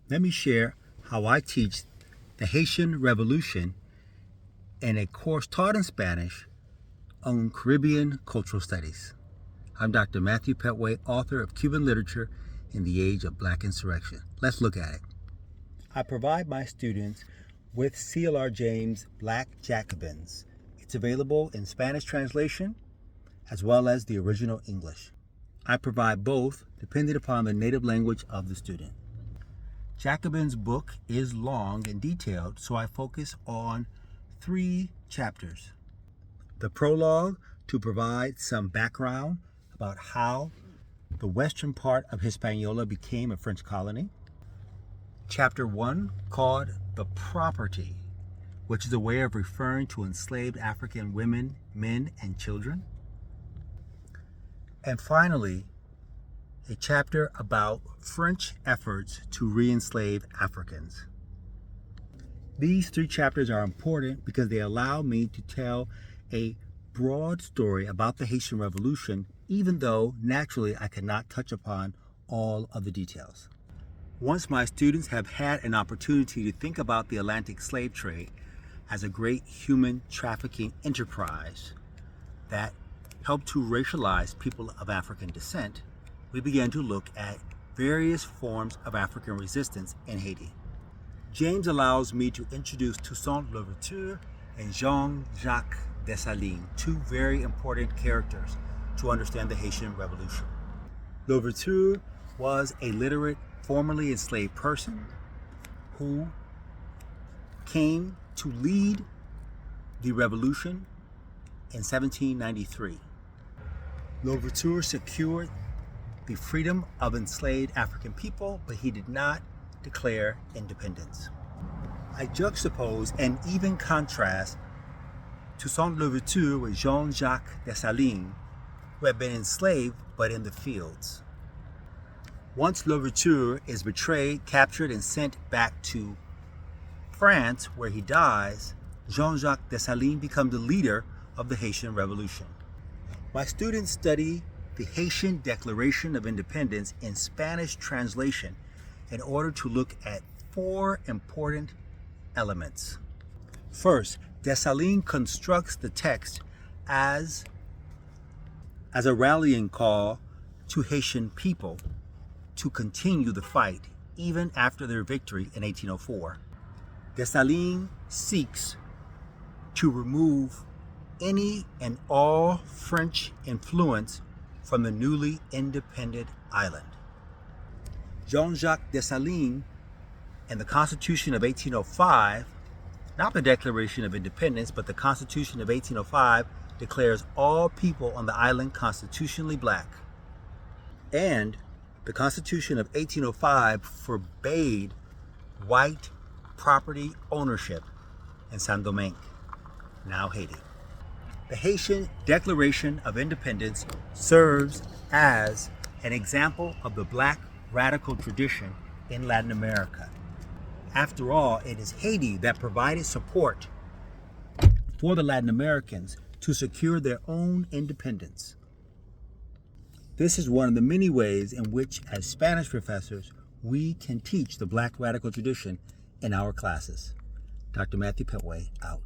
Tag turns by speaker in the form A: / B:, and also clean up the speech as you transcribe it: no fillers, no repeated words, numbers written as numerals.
A: Let me share how I teach the Haitian Revolution in a course taught in Spanish on Caribbean cultural studies. I'm Dr. Matthew Petway, author of Cuban Literature in the Age of Black Insurrection. Let's look at it. I provide my students with CLR James' Black Jacobins. It's available in Spanish translation as well as the original English. I provide both depending upon the native language of the student. Jacobin's book is long and detailed, so I focus on 3 chapters. The prologue to provide some background about how the western part of Hispaniola became a French colony. Chapter 1 called The Property, which is a way of referring to enslaved African women, men, and children. And finally, a chapter about French efforts to re-enslave Africans. These 3 chapters are important because they allow me to tell a broad story about the Haitian Revolution, even though naturally I cannot touch upon all of the details. Once my students have had an opportunity to think about the Atlantic slave trade as a great human trafficking enterprise that helped to racialize people of African descent, we began to look at various forms of African resistance in Haiti. James allows me to introduce Toussaint Louverture and Jean-Jacques Dessalines, 2 very important characters to understand the Haitian Revolution. Louverture was a literate, formerly enslaved person who came to lead the revolution in 1793. Louverture secured the freedom of enslaved African people, but he did not declare independence. I juxtapose and even contrast Toussaint Louverture with Jean-Jacques Dessalines, who had been enslaved but in the fields. Once Louverture is betrayed, captured, and sent back to France, where he dies, Jean-Jacques Dessalines becomes the leader of the Haitian Revolution. My students study the Haitian Declaration of Independence in Spanish translation in order to look at 4 important elements. First, Dessalines constructs the text as a rallying call to Haitian people to continue the fight even after their victory in 1804. Dessalines seeks to remove any and all French influence from the newly independent island. Jean-Jacques Dessalines and the Constitution of 1805, not the Declaration of Independence, but the Constitution of 1805 declares all people on the island constitutionally black. And the Constitution of 1805 forbade white property ownership in Saint-Domingue, now Haiti. The Haitian Declaration of Independence serves as an example of the Black radical tradition in Latin America. After all, it is Haiti that provided support for the Latin Americans to secure their own independence. This is one of the many ways in which, as Spanish professors, we can teach the Black radical tradition in our classes. Dr. Matthew Petway, out.